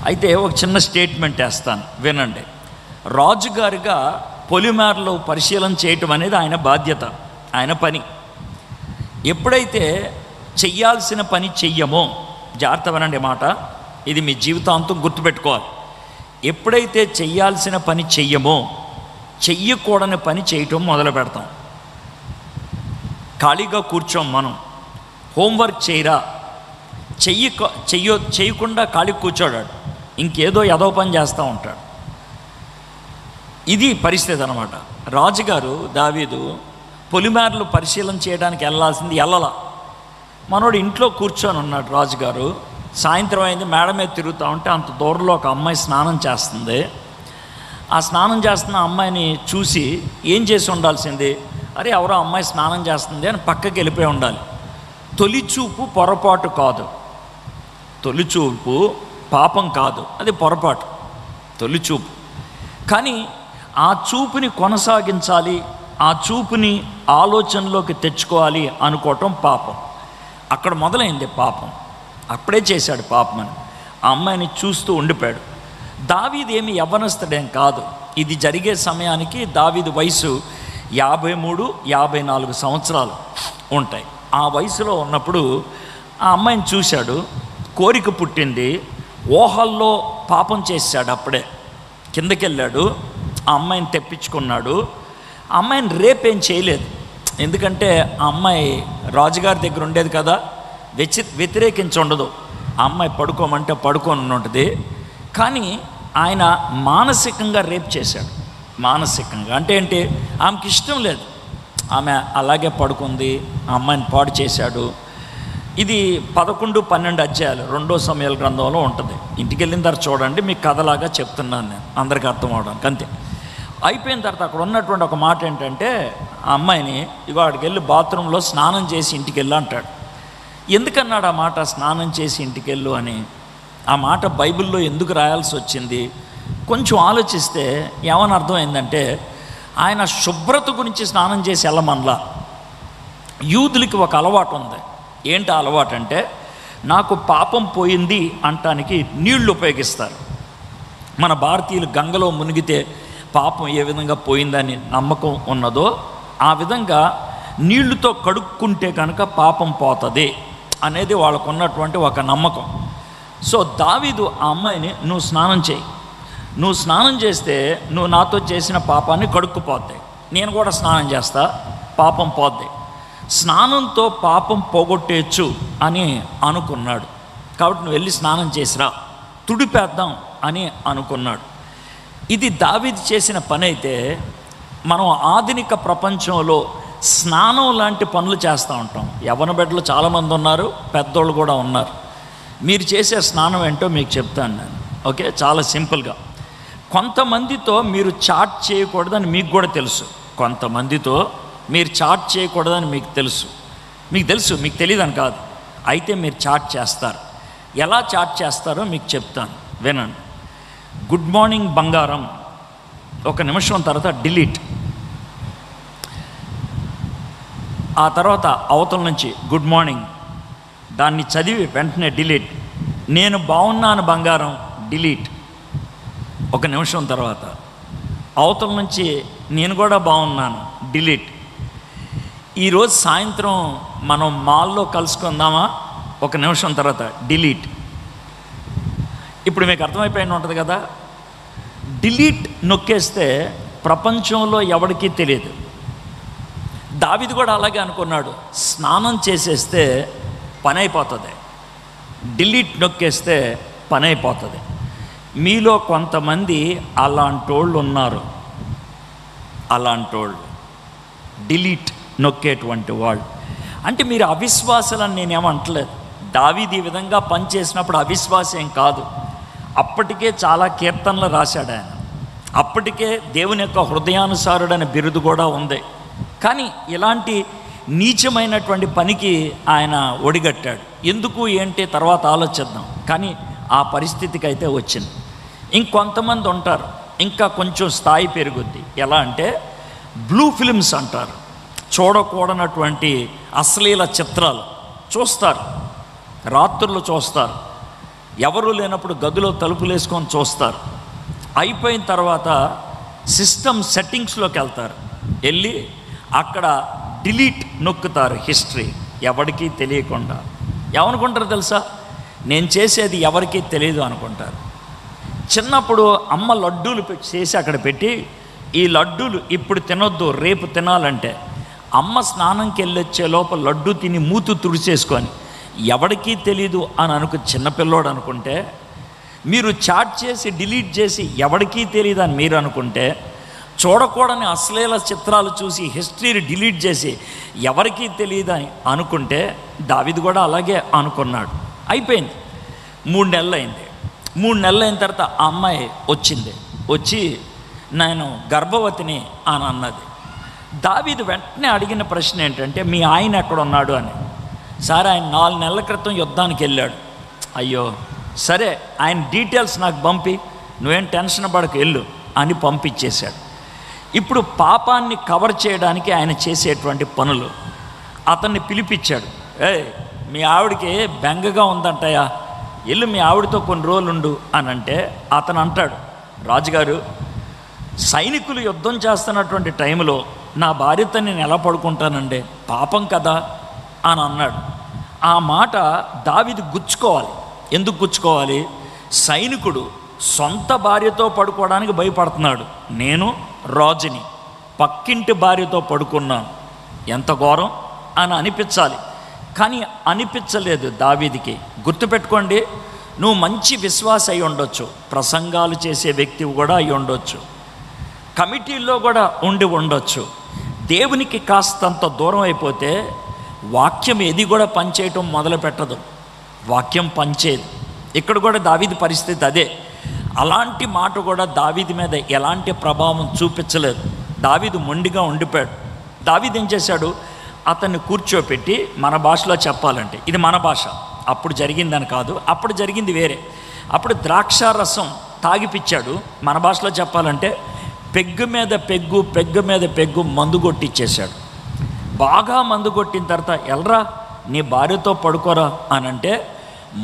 అయితే ఒక చిన్న స్టేట్మెంట్ వేస్తాను, వినండి. రాజుగారిగా పొలిమేరలో పరిశీలన చేయటం అనేది ఆయన బాధ్యత, ఆయన పని. ఎప్పుడైతే చెయ్యాల్సిన పని చెయ్యమో, జాగ్రత్త వినండి మాట, ఇది మీ జీవితాంతం గుర్తుపెట్టుకోవాలి. ఎప్పుడైతే చెయ్యాల్సిన పని చెయ్యమో, చెయ్యకూడని పని చేయటం మొదలు పెడతాం. ఖాళీగా కూర్చోం మనం, హోంవర్క్ చేయరా, చేయకుండా ఖాళీ కూర్చోడాడు, ఇంకేదో ఏదో పని చేస్తూ ఉంటాడు. ఇది పరిస్థితి అన్నమాట. రాజుగారు దావీదు పొలిమేరలు పరిశీలన చేయడానికి వెళ్ళాల్సింది వెళ్ళలా. మనోడు ఇంట్లో కూర్చొని ఉన్నాడు. రాజుగారు సాయంత్రం అయింది, మేడ మీద తిరుగుతూ ఉంటే అంత దూరంలో ఒక అమ్మాయి స్నానం చేస్తుంది. ఆ స్నానం చేస్తున్న అమ్మాయిని చూసి ఏం చేసి ఉండాల్సింది, అరే ఎవరో అమ్మాయి స్నానం చేస్తుంది అని పక్కకి వెళ్ళిపోయి ఉండాలి. తొలిచూపు పొరపాటు కాదు, తొలిచూపు పాపం కాదు, అది పొరపాటు, తొలిచూపు. కానీ ఆ చూపుని కొనసాగించాలి, ఆ చూపుని ఆలోచనలోకి తెచ్చుకోవాలి అనుకోవటం పాపం. అక్కడ మొదలైంది పాపం, అప్పుడే చేశాడు పాపం అని. ఆ అమ్మాయిని చూస్తూ ఉండిపోయాడు. దావీదు ఏమి యవ్వనస్తుడేం కాదు. ఇది జరిగే సమయానికి దావీదు వయసు 53-54 సంవత్సరాలు ఉంటాయి. ఆ వయసులో ఉన్నప్పుడు ఆ అమ్మాయిని చూశాడు, కోరిక పుట్టింది, ఊహల్లో పాపం చేశాడు. అప్పుడే కిందకి వెళ్ళాడు, ఆ అమ్మాయిని తెప్పించుకున్నాడు. ఆ అమ్మాయిని రేపేం చేయలేదు, ఎందుకంటే ఆ అమ్మాయి రాజుగారి దగ్గర ఉండేది కదా, వ్యతిరేకించుండదు. ఆ అమ్మాయి పడుకోమంటే పడుకొని ఉంటుంది. కానీ ఆయన మానసికంగా రేప్ చేశాడు. మానసికంగా అంటే ఏంటి, ఆమెకి ఇష్టం లేదు, ఆమె అలాగే పడుకుంది, ఆ అమ్మాయిని పాడు చేశాడు. ఇది 11-12 అధ్యాయాలు 2వ సమూయేలు గ్రంథంలో ఉంటుంది. ఇంటికి వెళ్ళిన తర్వాత చూడండి, మీకు కథలాగా చెప్తున్నాను నేను, అందరికీ అర్థం అవడానికి అంతే. అయిపోయిన తర్వాత అక్కడ ఉన్నటువంటి ఒక మాట ఏంటంటే, ఆ అమ్మాయిని ఇవాడికి వెళ్ళి బాత్రూంలో స్నానం చేసి ఇంటికి వెళ్ళు అంటాడు. ఎందుకన్నాడు ఆ మాట, స్నానం చేసి ఇంటికి వెళ్ళు అని? ఆ మాట బైబిల్లో ఎందుకు రాయాల్సి వచ్చింది? కొంచెం ఆలోచిస్తే ఏమని అర్థమైందంటే, ఆయన శుభ్రత గురించి స్నానం చేసి వెళ్ళమనలా. యూదులకి ఒక అలవాటు ఉంది. ఏంటి అలవాటు అంటే, నాకు పాపం పోయింది అంటానికి నీళ్లు ఉపయోగిస్తారు. మన భారతీయులు గంగలో మునిగితే పాపం ఏ విధంగా పోయిందని నమ్మకం ఉన్నదో, ఆ విధంగా నీళ్లతో కడుక్కుంటే కనుక పాపం పోతుంది అనేది వాళ్ళకు ఉన్నటువంటి ఒక నమ్మకం. సో దావీదు ఆ అమ్మాయిని, నువ్వు స్నానం చేయి, నువ్వు స్నానం చేస్తే నువ్వు నాతో చేసిన పాపాన్ని కడుక్కుపోద్ది, నేను కూడా స్నానం చేస్తా, పాపం పోద్ది, స్నానంతో పాపం పోగొట్టేయచ్చు అని అనుకున్నాడు. కాబట్టి నువ్వు వెళ్ళి స్నానం చేసిరా, తుడిపేద్దాం అని అనుకున్నాడు. ఇది దావీదు చేసిన పని అయితే, మనం ఆధునిక ప్రపంచంలో స్నానం లాంటి పనులు చేస్తూ ఉంటాం. యవ్వన బిడ్డలు చాలామంది ఉన్నారు, పెద్దోళ్ళు కూడా ఉన్నారు. మీరు చేసే స్నానం ఏంటో మీకు చెప్తాను నేను, ఓకే? చాలా సింపుల్గా, కొంతమందితో మీరు చాట్ చేయకూడదని మీకు కూడా తెలుసు, కొంతమందితో మీరు చాట్ చేయకూడదని మీకు తెలుసు, మీకు తెలియదని కాదు, అయితే మీరు చాట్ చేస్తారు. ఎలా చాట్ చేస్తారో మీకు చెప్తాను, వినండి. గుడ్ మార్నింగ్ బంగారం, ఒక నిమిషం తర్వాత డిలీట్, ఆ తర్వాత అవతల నుంచి గుడ్ మార్నింగ్, దాన్ని చదివి వెంటనే డిలీట్. నేను బాగున్నాను బంగారం, డిలీట్. ఒక నిమిషం తర్వాత అవతల నుంచి నేను కూడా బాగున్నాను, డిలీట్. ఈరోజు సాయంత్రం మనం మాల్లో కలుసుకుందామా, ఒక నిమిషం తర్వాత డిలీట్. ఇప్పుడు మీకు అర్థమైపోయిన ఉంటుంది కదా, డిలీట్ నొక్కేస్తే ప్రపంచంలో ఎవరికీ తెలియదు. దావీదు కూడా అలాగే అనుకున్నాడు, స్నానం చేసేస్తే పని అయిపోతుంది, డిలీట్ నొక్కేస్తే పని అయిపోతుంది. మీలో కొంతమంది అలాంటోళ్ళు ఉన్నారు, అలాంటోళ్ళు డిలీట్ నొక్కేటువంటి వాళ్ళు. అంటే మీరు అవిశ్వాసాలని నేనేమంటలేదు, దావీదు ఈ విధంగా పనిచేసినప్పుడు అవిశ్వాసం కాదు. అప్పటికే చాలా కీర్తనలు రాశాడు ఆయన, అప్పటికే దేవుని యొక్క హృదయానుసారుడనే బిరుదు కూడా ఉంది. కానీ ఇలాంటి నీచమైనటువంటి పనికి ఆయన ఒడిగట్టాడు. ఎందుకు ఏంటి తర్వాత ఆలోచిద్దాం, కానీ ఆ పరిస్థితికి అయితే వచ్చింది. ఇంకొంతమంది ఉంటారు, ఇంకా కొంచెం స్థాయి పెరుగుద్ది. ఎలా అంటే బ్లూ ఫిల్మ్స్ అంటారు, చూడకూడనటువంటి అశ్లీల చిత్రాలు చూస్తారు, రాత్రులు చూస్తారు. ఎవరు లేనప్పుడు గదిలో తలుపులు వేసుకొని చూస్తారు. అయిపోయిన తర్వాత సిస్టమ్ సెట్టింగ్స్లోకి వెళ్తారు. వెళ్ళి అక్కడ డిలీట్ నొక్కుతారు, హిస్టరీ ఎవరికీ తెలియకుండా. ఏమనుకుంటారు తెలుసా? నేను చేసేది ఎవరికీ తెలియదు అనుకుంటారు. చిన్నప్పుడు అమ్మ లడ్డూలు చేసి అక్కడ పెట్టి, ఈ లడ్డూలు ఇప్పుడు తినొద్దు, రేపు తినాలంటే అమ్మ స్నానంకి వెళ్ళొచ్చే లోపల లడ్డూ తిని మూతు తుడిచేసుకొని ఎవరికీ తెలీదు అని చిన్నపిల్లోడు అనుకుంటే, మీరు చాట్ చేసి డిలీట్ చేసి ఎవరికీ తెలియదు అని మీరు అనుకుంటే, చూడకూడని అశ్లీల చిత్రాలు చూసి హిస్టరీని డిలీట్ చేసి ఎవరికీ తెలియదు అని అనుకుంటే, దావీదు కూడా అలాగే అనుకున్నాడు. అయిపోయింది. 3 నెలలు అయింది. 3 నెలలు అయిన తర్వాత ఆ అమ్మాయి వచ్చి నేను గర్భవతిని అని అన్నది. దావీదు వెంటనే అడిగిన ప్రశ్న ఏంటంటే, మీ ఆయన ఎక్కడ ఉన్నాడు అని. సరే, ఆయన 4 నెలల క్రితం యుద్ధానికి వెళ్ళాడు. అయ్యో సరే, ఆయన డీటెయిల్స్ నాకు పంపి, నువ్వేం టెన్షన్ పడకు, వెళ్ళు అని పంపించేశాడు. ఇప్పుడు పాపాన్ని కవర్ చేయడానికి ఆయన చేసేటువంటి పనులు. అతన్ని పిలిపించాడు. మీ ఆవిడకి బెంగగా ఉందంటయా, వెళ్ళు మీ ఆవిడతో కొన్ని రోజులు ఉండు అని అంటే, అతను అంటాడు, రాజుగారు సైనికులు యుద్ధం చేస్తున్నటువంటి టైంలో నా భార్యతో నేను ఎలా పడుకుంటానండి, పాపం కదా అని అన్నాడు. ఆ మాట దావీదు గుచ్చుకోవాలి. ఎందుకు గుచ్చుకోవాలి? సైనికుడు సొంత భార్యతో పడుకోవడానికి భయపడుతున్నాడు. నేను రాజుని, పక్కింటి భార్యతో పడుకున్నాను, ఎంత ఘోరం అని అనిపించాలి. కానీ అనిపించలేదు దావీదుకి. గుర్తుపెట్టుకోండి, నువ్వు మంచి విశ్వాస అయి ఉండొచ్చు, ప్రసంగాలు చేసే వ్యక్తివి కూడా అయి ఉండొచ్చు, కమిటీల్లో కూడా ఉండి ఉండొచ్చు. దేవునికి కాస్తంత దూరం అయిపోతే వాక్యం ఏది కూడా పనిచేయటం మొదలు పెట్టదు. వాక్యం పనిచేయదు. ఇక్కడ కూడా దావీదు పరిస్థితి అదే. అలాంటి మాట కూడా దావీదు మీద ఎలాంటి ప్రభావం చూపించలేదు. దావీదు మొండిగా ఉండిపోయాడు. దావీదు ఏం చేశాడు? అతన్ని కూర్చోపెట్టి, మన భాషలో చెప్పాలంటే ఇది మన భాష, అప్పుడు జరిగిందని కాదు, అప్పుడు జరిగింది వేరే. అప్పుడు ద్రాక్షారసం తాగిపిచ్చాడు. మన భాషలో చెప్పాలంటే పెగ్గు మీద పెగ్గు, పెగ్గు మీద పెగ్గు మందు కొట్టిచ్చేశాడు. బాగా మందు కొట్టిన తర్వాత, ఎల్రా నీ భార్యతో పడుకోరా అని అంటే,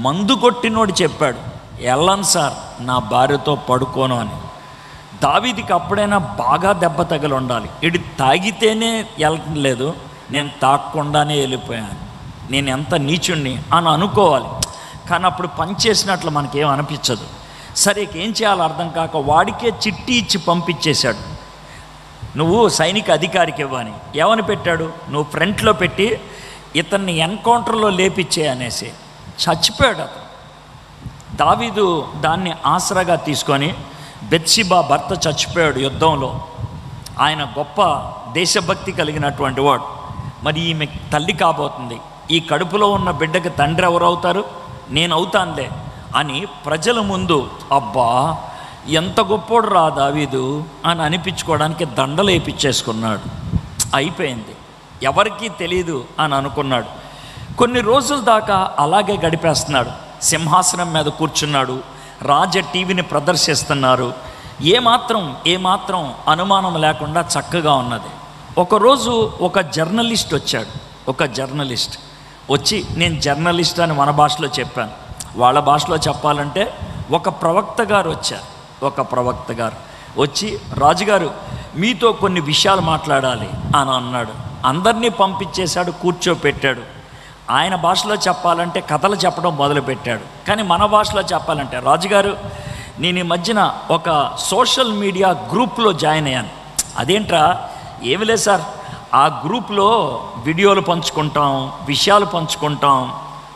మందు కొట్టినోడు చెప్పాడు, వెళ్ళను సార్ నా భార్యతో పడుకోను అని. దావీదుకి అప్పుడైనా బాగా దెబ్బ తగిలి ఉండాలి. ఇటు తాగితేనే వెళ్ళలేదు, నేను తాగకుండానే వెళ్ళిపోయాను, నేను ఎంత నీచుణ్ణి అని అనుకోవాలి. కానీ అప్పుడు పనిచేసినట్లు మనకేం అనిపించదు. సరే, ఏం చేయాలో అర్థం కాక వాడికే చిట్టి ఇచ్చి పంపించేశాడు. నువ్వు సైనిక అధికారికి ఇవ్వని. ఏమని పెట్టాడు? నువ్వు ఫ్రంట్లో పెట్టి ఇతన్ని ఎన్కౌంటర్లో లేపిచ్చే అనేసి. చచ్చిపోయాడు అతను. దావీదు దాన్ని ఆసరాగా తీసుకొని, బెత్షెబా భర్త చచ్చిపోయాడు యుద్ధంలో. ఆయన గొప్ప దేశభక్తి కలిగినటువంటి వాడు. మరి ఈమె తల్లి కాబోతుంది, ఈ కడుపులో ఉన్న బిడ్డకి తండ్రి ఎవరవుతారు? నేను అవుతానులే అని ప్రజల ముందు, అబ్బా ఎంత గొప్పోడు రా దావీదు అని అనిపించుకోవడానికి దండలు వేయించేసుకున్నాడు. అయిపోయింది, ఎవరికీ తెలియదు అని అనుకున్నాడు. కొన్ని రోజుల దాకా అలాగే గడిపేస్తున్నాడు. సింహాసనం మీద కూర్చున్నాడు, రాజ టీవీని ప్రదర్శిస్తున్నారు. ఏమాత్రం అనుమానం లేకుండా చక్కగా ఉన్నది. ఒకరోజు ఒక జర్నలిస్ట్ వచ్చాడు. ఒక జర్నలిస్ట్ వచ్చి, నేను జర్నలిస్ట్ అని మన భాషలో చెప్పాను, వాళ్ళ భాషలో చెప్పాలంటే ఒక ప్రవక్త గారు వచ్చారు. ఒక ప్రవక్త గారు వచ్చి, రాజుగారు మీతో కొన్ని విషయాలు మాట్లాడాలి అని అన్నాడు. అందరినీ పంపించేశాడు, కూర్చోపెట్టాడు. ఆయన భాషలో చెప్పాలంటే కథలు చెప్పడం మొదలుపెట్టాడు. కానీ మన భాషలో చెప్పాలంటే, రాజుగారు నేను ఈ మధ్యన ఒక సోషల్ మీడియా గ్రూప్లో జాయిన్ అయ్యాను. అదేంట్రా? ఏమి లేదు సార్, ఆ గ్రూప్లో వీడియోలు పంచుకుంటాం, విషయాలు పంచుకుంటాం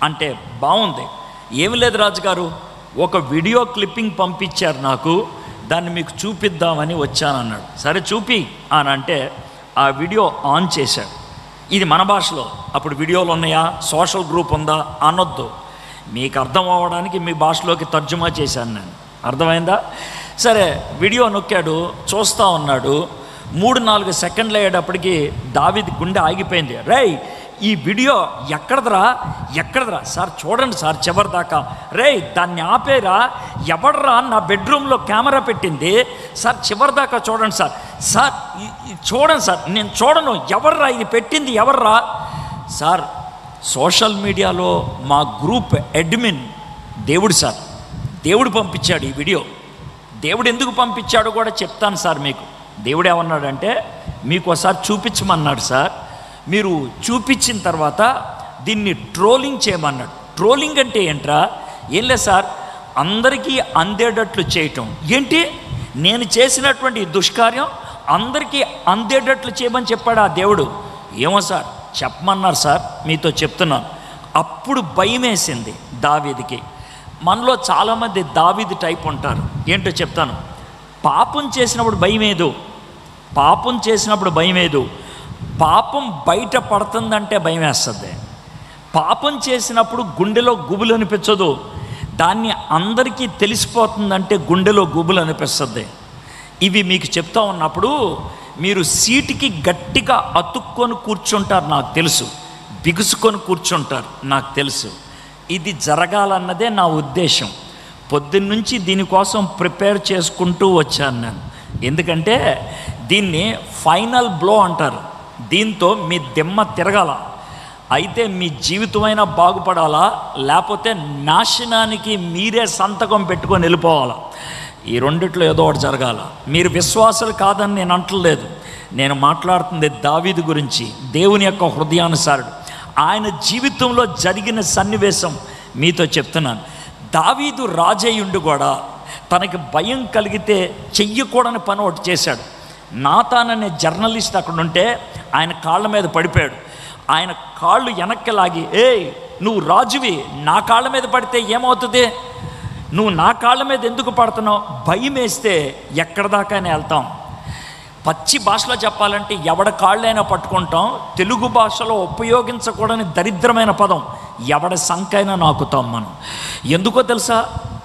అంటే బాగుంది. ఏమి లేదు రాజుగారు, ఒక వీడియో క్లిప్పింగ్ పంపించారు నాకు, దాన్ని మీకు చూపిద్దామని వచ్చానన్నాడు. సరే చూపి అని అంటే ఆ వీడియో ఆన్ చేశాడు. ఇది మన భాషలో. అప్పుడు వీడియోలు ఉన్నాయా, సోషల్ గ్రూప్ ఉందా అనొద్దు, మీకు అర్థం అవ్వడానికి మీ భాషలోకి తర్జుమా చేశాను నేను. అర్థమైందా? సరే, వీడియో నొక్కాడు, చూస్తూ ఉన్నాడు. 3-4 సెకండ్లు అయ్యేటప్పటికి దావీదు గుండె ఆగిపోయింది. రేయ్ ఈ వీడియో ఎక్కడదరా సార్, చూడండి సార్ చివరి దాకా. రేయ్ దాన్ని ఆపేరా, ఎవడరా నా బెడ్రూమ్లో కెమెరా పెట్టింది సార్, చివరి దాకా చూడండి సార్. సార్ చూడండి సార్, నేను చూడను, ఎవర్రా ఇది పెట్టింది, ఎవర్రా సార్? సోషల్ మీడియాలో మా గ్రూప్ అడ్మిన్ దేవుడు సార్, దేవుడు పంపించాడు ఈ వీడియో. దేవుడు ఎందుకు పంపించాడో కూడా చెప్తాను సార్ మీకు. దేవుడు ఏమన్నాడంటే మీకు ఒకసారి చూపించమన్నాడు సార్. మీరు చూపించిన తర్వాత దీన్ని ట్రోలింగ్ చేయమన్నాడు. ట్రోలింగ్ అంటే ఏంట్రా? ఏం లేదు సార్, అందరికీ అందేటట్లు చేయటం. ఏంటి? నేను చేసినటువంటి దుష్కార్యం అందరికీ అందేటట్లు చేయమని చెప్పాడు ఆ దేవుడు. ఏమో సార్ చెప్పమన్నారు సార్, మీతో చెప్తున్నాను. అప్పుడు భయం వేసింది దావీదుకి. మనలో చాలామంది దావీదు టైప్ ఉంటారు. ఏంటో చెప్తాను. పాపం చేసినప్పుడు భయం ఏదు, పాపం చేసినప్పుడు భయం ఏదు. పాపం బయట పడుతుందంటే భయం వేస్తుంది. పాపం చేసినప్పుడు గుండెలో గుబులు అనిపించదు. దాన్ని అందరికీ తెలిసిపోతుందంటే గుండెలో గుబులు అనిపిస్తుంది. ఇవి మీకు చెప్తా ఉన్నప్పుడు మీరు సీటుకి గట్టిగా అతుక్కొని కూర్చుంటారు, నాకు తెలుసు. బిగుసుకొని కూర్చుంటారు, నాకు తెలుసు. ఇది జరగాలన్నదే నా ఉద్దేశం. పొద్దున్నుంచి దీనికోసం ప్రిపేర్ చేసుకుంటూ వచ్చాను నేను. ఎందుకంటే దీన్ని ఫైనల్ బ్లో అంటారు. దీంతో మీ దిమ్మ తిరగాల. అయితే మీ జీవితమైనా బాగుపడాలా, లేకపోతే నాశనానికి మీరే సంతకం పెట్టుకొని వెళ్ళిపోవాలా. ఈ రెండిట్లో ఏదో ఒకటి జరగాల. మీరు విశ్వాసులు కాదని నేను అంటలేదు. నేను మాట్లాడుతుంది దావీదు గురించి, దేవుని యొక్క హృదయానుసారుడు. ఆయన జీవితంలో జరిగిన సన్నివేశం మీతో చెప్తున్నాను. దావీదు రాజయ్యుండు కూడా తనకి భయం కలిగితే చెయ్యకూడని పని ఒకటి చేశాడు. నాతాన్ అనే జర్నలిస్ట్ అక్కడ ఉంటే ఆయన కాళ్ళ మీద పడిపోయాడు. ఆయన కాళ్ళు వెనక్కి లాగి, ఏయ్ నువ్వు రాజువి, నా కాళ్ళ మీద పడితే ఏమవుతుంది? నువ్వు నా కాళ్ళ మీద ఎందుకు పడుతున్నావు? భయం వేస్తే ఎక్కడ దాకానే వెళ్తాం. పచ్చి భాషలో చెప్పాలంటే ఎవడ కాళ్ళైనా పట్టుకుంటాం. తెలుగు భాషలో ఉపయోగించకూడని దరిద్రమైన పదం ఎవడ సంకైనా నాకుతాం మనం. ఎందుకో తెలుసా?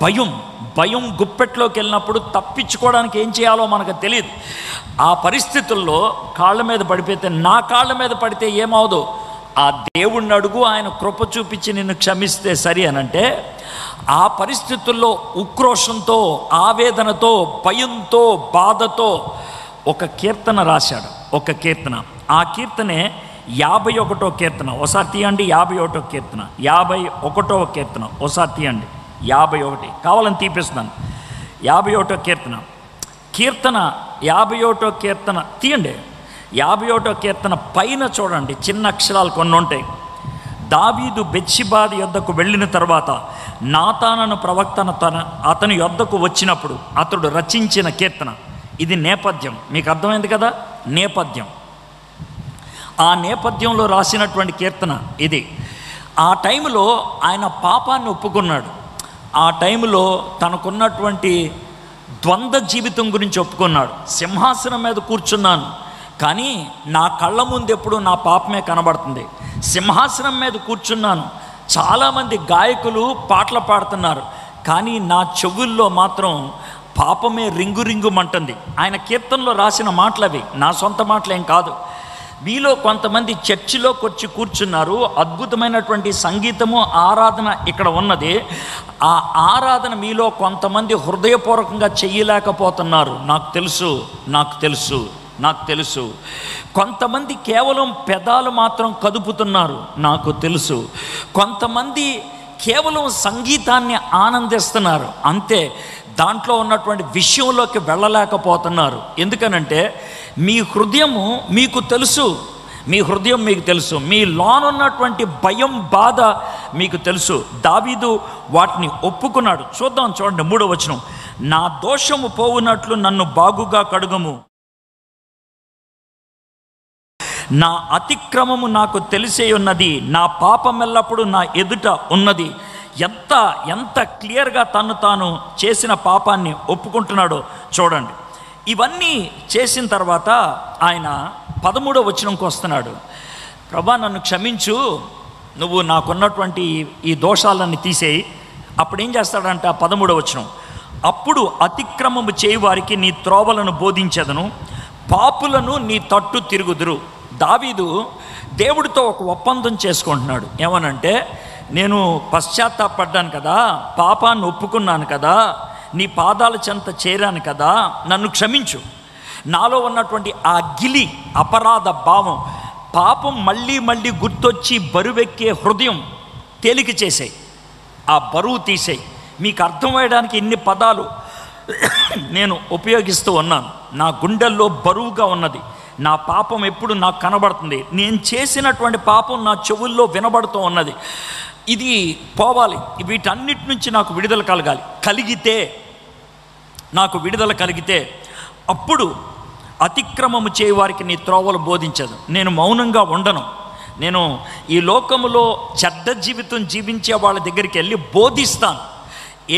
భయం. భయం గుప్పెట్లోకి వెళ్ళినప్పుడు తప్పించుకోవడానికి ఏం చేయాలో మనకు తెలియదు. ఆ పరిస్థితుల్లో కాళ్ళ మీద పడిపోతే, నా కాళ్ళ మీద పడితే ఏమవుదు? ఆ దేవుణ్ణి అడుగు, ఆయన కృప చూపించి నిన్ను క్షమిస్తే సరి అనంటే, ఆ పరిస్థితుల్లో ఉక్రోషంతో, ఆవేదనతో, భయంతో, బాధతో ఒక కీర్తన రాశాడు. ఒక కీర్తన. ఆ కీర్తనే 51వ కీర్తన. ఒకసారి తీయండి. 51వ కీర్తన, 51వ కీర్తన ఒకసారి తీయండి. 51 కావాలని తీపిస్తున్నాను. 51వ కీర్తన, కీర్తన 51వ కీర్తన తీయండి. 51వ కీర్తన పైన చూడండి, చిన్న అక్షరాలు కొన్ని ఉంటాయి. దావీదు బెత్షెబాది యొద్దకు వెళ్ళిన తర్వాత నాతానను ప్రవక్తను అతని యొద్దకు వచ్చినప్పుడు అతడు రచించిన కీర్తన. ఇది నేపథ్యం. మీకు అర్థమైంది కదా? నేపథ్యం. ఆ నేపథ్యంలో రాసినటువంటి కీర్తన ఇది. ఆ టైంలో ఆయన పాపాన్ని ఒప్పుకున్నాడు. ఆ టైంలో తనకున్నటువంటి ద్వంద్వ జీవితం గురించి ఒప్పుకున్నాడు. సింహాసనం మీద కూర్చున్నాను, కానీ నా కళ్ళ ముందు ఎప్పుడు నా పాపమే కనబడుతుంది. సింహాసనం మీద కూర్చున్నాను, చాలామంది గాయకులు పాటలు పాడుతున్నారు, కానీ నా చెవుల్లో మాత్రం పాపమే రింగు రింగుమంటుంది. ఆయన కీర్తనలో రాసిన మాటలు అవి, నా సొంత మాటలేం కాదు. మీలో కొంతమంది చర్చిలోకి వచ్చి కూర్చున్నారు. అద్భుతమైనటువంటి సంగీతము, ఆరాధన ఇక్కడ ఉన్నది. ఆ ఆరాధన మీలో కొంతమంది హృదయపూర్వకంగా చెయ్యలేకపోతున్నారు. నాకు తెలుసు, నాకు తెలుసు, నాకు తెలుసు. కొంతమంది కేవలం పెదాలు మాత్రం కదుపుతున్నారు. నాకు తెలుసు. కొంతమంది కేవలం సంగీతాన్ని ఆనందిస్తున్నారు, అంతే. దాంట్లో ఉన్నటువంటి విషయంలోకి వెళ్ళలేకపోతున్నారు. ఎందుకనంటే మీ హృదయము మీకు తెలుసు. మీ హృదయం మీకు తెలుసు. మీ లోనున్నటువంటి భయం, బాధ మీకు తెలుసు. దావీదు వాటిని ఒప్పుకున్నాడు. చూద్దాం, చూడండి 3వ వచనం. నా దోషము పోవునట్లు నన్ను బాగుగా కడుగము, నా అతిక్రమము నాకు తెలిసే ఉన్నది, నా పాపం ఎల్లప్పుడు నా ఎదుట ఉన్నది. ఎంత క్లియర్గా తను తాను చేసిన పాపాన్ని ఒప్పుకుంటున్నాడో చూడండి. ఇవన్నీ చేసిన తర్వాత ఆయన 13వ వచనంకి వస్తున్నాడు. ప్రభా నన్ను క్షమించు, నువ్వు నాకున్నటువంటి ఈ దోషాలన్నీ తీసేయి. అప్పుడు ఏం చేస్తాడంట? 13వ వచనం. అప్పుడు అతిక్రమము చేయువారికి నీ త్రోవలను బోధించెదను, పాపులను నీ తట్టు తిరుగుదురు. దావీదు దేవుడితో ఒక ఒప్పందం చేసుకుంటున్నాడు. ఏమనంటే, నేను పశ్చాత్తాపడ్డాను కదా, పాపాన్ని ఒప్పుకున్నాను కదా, నీ పాదాల చెంత చేరాను కదా, నన్ను క్షమించు. నాలో ఉన్నటువంటి ఆ గిలి, అపరాధ భావం, పాపం మళ్ళీ మళ్ళీ గుర్తొచ్చి బరువెక్కే హృదయం తేలిక చేసాయి. ఆ బరువు తీసేయి. మీకు అర్థమయ్యడానికి ఇన్ని పదాలు నేను ఉపయోగిస్తూ ఉన్నాను. నా గుండెల్లో బరువుగా ఉన్నది, నా పాపం ఎప్పుడు నాకు కనబడుతుంది, నేను చేసినటువంటి పాపం నా చెవుల్లో వినబడుతూ ఉన్నది. ఇది పోవాలి, వీటన్నిటి నుంచి నాకు విడుదల కలిగితే నాకు విడుదల కలిగితే అప్పుడు అతిక్రమము చేయవారికి నీ త్రోవలు బోధించదు. నేను మౌనంగా ఉండను. నేను ఈ లోకములో చెడ్డ జీవితం జీవించే వాళ్ళ దగ్గరికి వెళ్ళి బోధిస్తాను.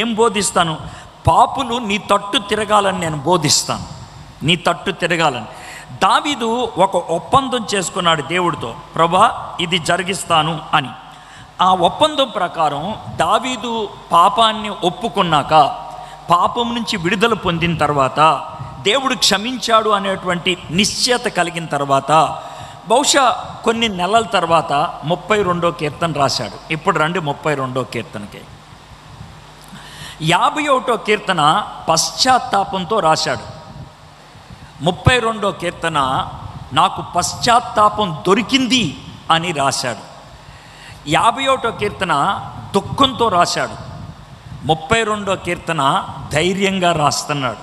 ఏం బోధిస్తాను? పాపులు నీ తట్టు తిరగాలని నేను బోధిస్తాను. నీ తట్టు తిరగాలని. దావీదు ఒక ఒప్పందం చేసుకున్నాడు దేవుడితో, ప్రభా ఇది జరిగిస్తాను అని. ఆ ఒప్పందం ప్రకారం దావీదు పాపాన్ని ఒప్పుకున్నాక, పాపం నుంచి విడుదల పొందిన తర్వాత, దేవుడు క్షమించాడు అనేటువంటి నిశ్చయత కలిగిన తర్వాత, బహుశా కొన్ని నెలల తర్వాత 32వ కీర్తన రాశాడు. ఇప్పుడు రండి 32వ కీర్తనకి. 51వ కీర్తన పశ్చాత్తాపంతో రాశాడు. 32వ కీర్తన నాకు పశ్చాత్తాపం దొరికింది అని రాశాడు. 51వ కీర్తన దుఃఖంతో రాశాడు. 32వ కీర్తన ధైర్యంగా రాస్తున్నాడు.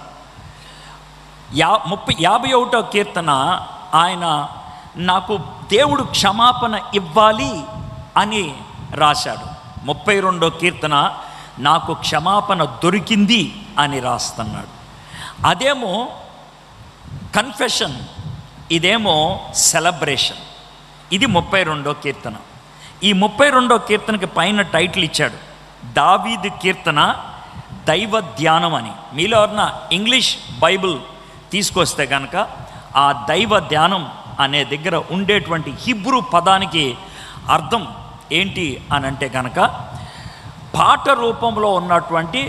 51వ కీర్తన ఆయన నాకు దేవుడు క్షమాపణ ఇవ్వాలి అని రాశాడు. 32వ కీర్తన నాకు క్షమాపణ దొరికింది అని రాస్తున్నాడు. అదేమో కన్ఫెషన్, ఇదేమో సెలబ్రేషన్. ఇది 32వ కీర్తన. ఈ 32వ కీర్తనకి పైన టైటిల్ ఇచ్చాడు, దావీదు కీర్తన దైవ ధ్యానం అని. మీలో ఎవరన్నా ఇంగ్లీష్ బైబిల్ తీసుకొస్తే కనుక ఆ దైవ ధ్యానం అనే దగ్గర ఉండేటువంటి హిబ్రూ పదానికి అర్థం ఏంటి అని అంటే కనుక పాట రూపంలో ఉన్నటువంటి